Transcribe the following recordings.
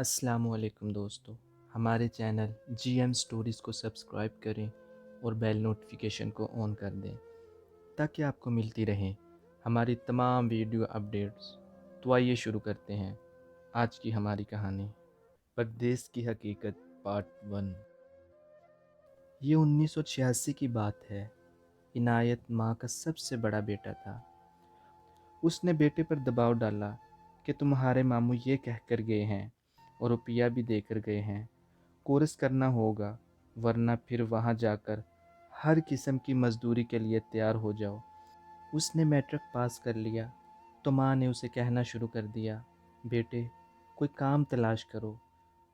السلام علیکم دوستو، ہمارے چینل جی ایم سٹوریز کو سبسکرائب کریں اور بیل نوٹیفیکیشن کو آن کر دیں تاکہ آپ کو ملتی رہیں ہماری تمام ویڈیو اپڈیٹس۔ تو آئیے شروع کرتے ہیں آج کی ہماری کہانی، پردیس کی حقیقت پارٹ 1۔ یہ 1986 کی بات ہے۔ عنایت ماں کا سب سے بڑا بیٹا تھا۔ اس نے بیٹے پر دباؤ ڈالا کہ تمہارے ماموں یہ کہہ کر گئے ہیں اور روپیہ بھی دے کر گئے ہیں، کورس کرنا ہوگا ورنہ پھر وہاں جا کر ہر قسم کی مزدوری کے لیے تیار ہو جاؤ۔ اس نے میٹرک پاس کر لیا تو ماں نے اسے کہنا شروع کر دیا، بیٹے کوئی کام تلاش کرو۔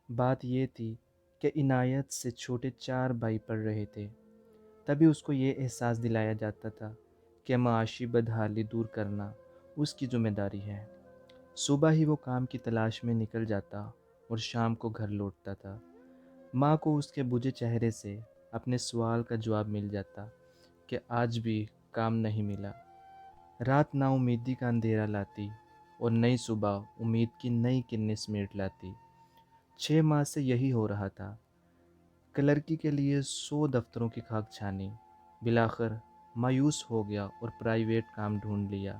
بات یہ تھی کہ عنایت سے چھوٹے 4 بھائی پڑھ رہے تھے، تبھی اس کو یہ احساس دلایا جاتا تھا کہ معاشی بدحالی دور کرنا اس کی ذمہ داری ہے۔ صبح ہی وہ کام کی تلاش میں نکل جاتا اور شام کو گھر لوٹتا تھا۔ ماں کو اس کے بجھے چہرے سے اپنے سوال کا جواب مل جاتا کہ آج بھی کام نہیں ملا۔ رات نا امیدی کا اندھیرا لاتی اور نئی صبح امید کی نئی کرنیں سمیٹ لاتی۔ 6 ماہ سے یہی ہو رہا تھا۔ کلرکی کے لیے 100 دفتروں کی خاک چھانی، بالآخر مایوس ہو گیا اور پرائیویٹ کام ڈھونڈ لیا۔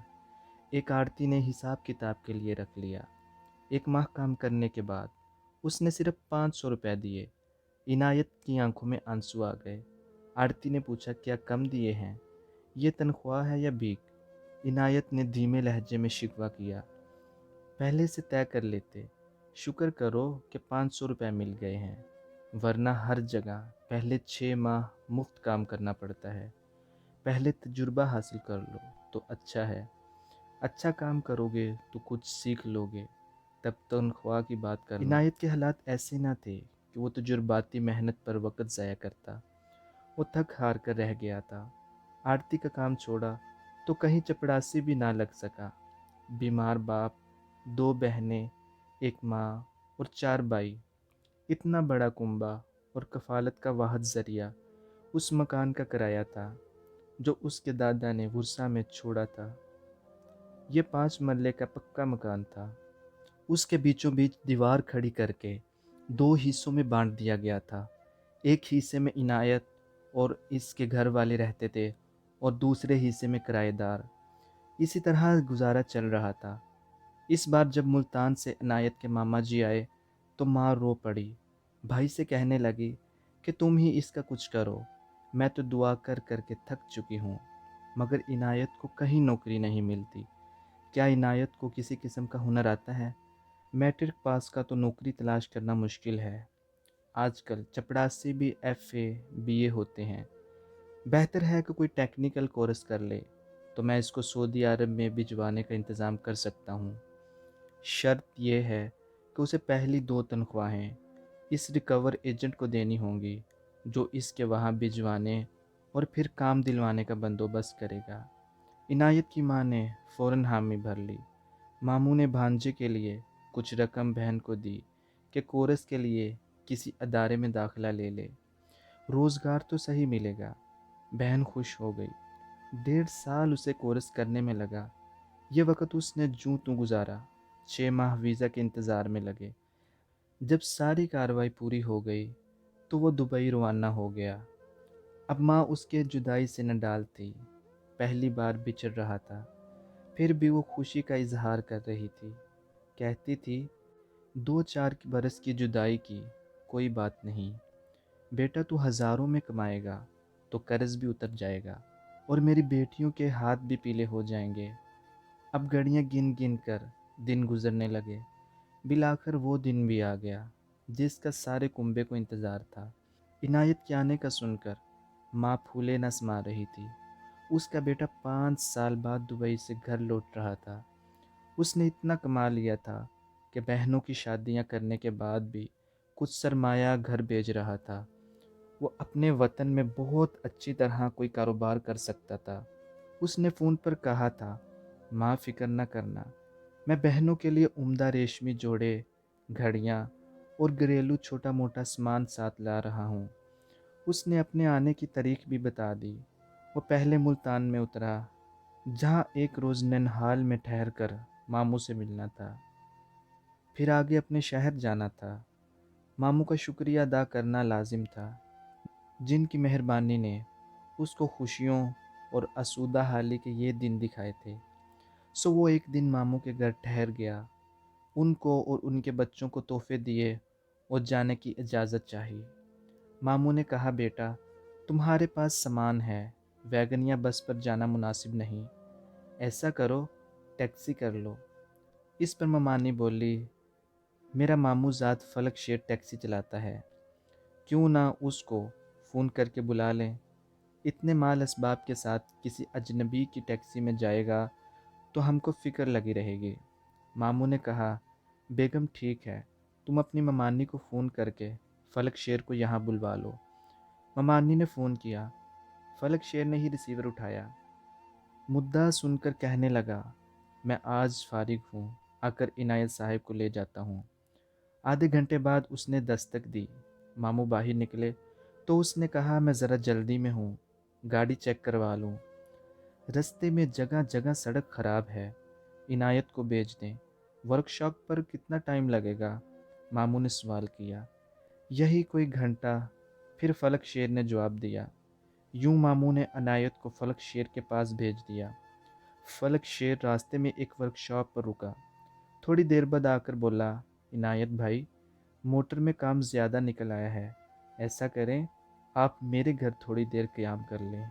ایک آڑتی نے حساب کتاب کے لیے رکھ لیا۔ 1 ماہ کام کرنے کے بعد اس نے صرف 500 روپے دیے۔ عنایت کی آنکھوں میں آنسو آ گئے۔ آڑتی نے پوچھا، کیا کم دیے ہیں؟ یہ تنخواہ ہے یا بھیک؟ عنایت نے دھیمے لہجے میں شکوہ کیا۔ پہلے سے طے کر لیتے، شکر کرو کہ 500 روپے مل گئے ہیں، ورنہ ہر جگہ پہلے 6 ماہ مفت کام کرنا پڑتا ہے۔ پہلے تجربہ حاصل کر لو تو اچھا ہے، اچھا کام کرو گے تو کچھ سیکھ لو گے، تب تنخواہ کی بات کرنا۔ عنایت کے حالات ایسے نہ تھے کہ وہ تجرباتی محنت پر وقت ضائع کرتا۔ وہ تھک ہار کر رہ گیا تھا۔ آڑتی کا کام چھوڑا تو کہیں چپڑاسی بھی نہ لگ سکا۔ بیمار باپ، 2 بہنیں، 1 ماں اور 4 بھائی، اتنا بڑا کنبہ اور کفالت کا واحد ذریعہ اس مکان کا کرایہ تھا جو اس کے دادا نے ورثہ میں چھوڑا تھا۔ یہ 5 مرلے کا پکا مکان تھا۔ اس کے بیچوں بیچ دیوار کھڑی کر کے 2 حصوں میں بانٹ دیا گیا تھا۔ ایک حصے میں عنایت اور اس کے گھر والے رہتے تھے اور دوسرے حصے میں کرایہ دار۔ اسی طرح گزارا چل رہا تھا۔ اس بار جب ملتان سے عنایت کے ماما جی آئے تو ماں رو پڑی۔ بھائی سے کہنے لگی کہ تم ہی اس کا کچھ کرو، میں تو دعا کر کر کے تھک چکی ہوں، مگر عنایت کو کہیں نوکری نہیں ملتی۔ کیا عنایت کو کسی قسم کا ہنر آتا ہے؟ میٹرک پاس کا تو نوکری تلاش کرنا مشکل ہے۔ آج کل چپڑاسی بھی ایف اے بی اے ہوتے ہیں۔ بہتر ہے کہ کوئی ٹیکنیکل کورس کر لے تو میں اس کو سعودی عرب میں بھجوانے کا انتظام کر سکتا ہوں۔ شرط یہ ہے کہ اسے پہلی 2 تنخواہیں اس ریکور ایجنٹ کو دینی ہوں گی جو اس کے وہاں بھجوانے اور پھر کام دلوانے کا بندوبست کرے گا۔ عنایت کی ماں نے فوراً حامی بھر لی۔ ماموں نے بھانجے کے لیے کچھ رقم بہن کو دی کہ کورس کے لیے کسی ادارے میں داخلہ لے لے، روزگار تو صحیح ملے گا۔ بہن خوش ہو گئی۔ 1.5 سال اسے کورس کرنے میں لگا۔ یہ وقت اس نے جوں توں گزارا۔ 6 ماہ ویزا کے انتظار میں لگے۔ جب ساری کارروائی پوری ہو گئی تو وہ دبئی روانہ ہو گیا۔ اب ماں اس کے جدائی سے نہ ڈال تھی، پہلی بار بچڑ رہا تھا، پھر بھی وہ خوشی کا اظہار کر رہی تھی۔ کہتی تھی، 2-4 برس کی جدائی کی کوئی بات نہیں بیٹا، تو ہزاروں میں کمائے گا تو قرض بھی اتر جائے گا اور میری بیٹیوں کے ہاتھ بھی پیلے ہو جائیں گے۔ اب گھڑیاں گن گن کر دن گزرنے لگے۔ بالآخر وہ دن بھی آ گیا جس کا سارے کنبے کو انتظار تھا۔ عنایت کے آنے کا سن کر ماں پھولے نہ سما رہی تھی۔ اس کا بیٹا 5 سال بعد دبئی سے گھر لوٹ رہا تھا۔ اس نے اتنا کما لیا تھا کہ بہنوں کی شادیاں کرنے کے بعد بھی کچھ سرمایہ گھر بھیج رہا تھا۔ وہ اپنے وطن میں بہت اچھی طرح کوئی کاروبار کر سکتا تھا۔ اس نے فون پر کہا تھا، ماں فکر نہ کرنا، میں بہنوں کے لیے عمدہ ریشمی جوڑے، گھڑیاں اور گھریلو چھوٹا موٹا سامان ساتھ لا رہا ہوں۔ اس نے اپنے آنے کی تاریخ بھی بتا دی۔ وہ پہلے ملتان میں اترا جہاں ایک روز ننہال میں ٹھہر کر ماموں سے ملنا تھا، پھر آگے اپنے شہر جانا تھا۔ ماموں کا شکریہ ادا کرنا لازم تھا، جن کی مہربانی نے اس کو خوشیوں اور آسودہ حالی کے یہ دن دکھائے تھے۔ سو وہ ایک دن ماموں کے گھر ٹھہر گیا، ان کو اور ان کے بچوں کو تحفے دیے اور جانے کی اجازت چاہی۔ ماموں نے کہا، بیٹا تمہارے پاس سامان ہے، ویگن یا بس پر جانا مناسب نہیں، ایسا کرو ٹیکسی کر لو۔ اس پر ممانی بولی، میرا ماموں ذات فلک شیر ٹیکسی چلاتا ہے، کیوں نہ اس کو فون کر کے بلا لیں؟ اتنے مال اسباب کے ساتھ کسی اجنبی کی ٹیکسی میں جائے گا تو ہم کو فکر لگی رہے گی۔ ماموں نے کہا، بیگم ٹھیک ہے، تم اپنی ممانی کو فون کر کے فلک شیر کو یہاں بلوا لو۔ ممانی نے فون کیا، فلک شیر نے ہی ریسیور اٹھایا۔ مدعا سن کر کہنے لگا، میں آج فارغ ہوں، آ کر عنایت صاحب کو لے جاتا ہوں۔ آدھے گھنٹے بعد اس نے دستک دی۔ ماموں باہر نکلے تو اس نے کہا، میں ذرا جلدی میں ہوں، گاڑی چیک کروا لوں، رستے میں جگہ جگہ سڑک خراب ہے، عنایت کو بھیج دیں۔ ورکشاپ پر کتنا ٹائم لگے گا؟ ماموں نے سوال کیا۔ یہی کوئی گھنٹہ، پھر فلک شیر نے جواب دیا۔ یوں ماموں نے عنایت کو فلک شیر کے پاس بھیج دیا۔ فلک شیر راستے میں ایک ورکشاپ پر رکا، تھوڑی دیر بعد آ کر بولا، عنایت بھائی موٹر میں کام زیادہ نکل آیا ہے، ایسا کریں آپ میرے گھر تھوڑی دیر قیام کر لیں۔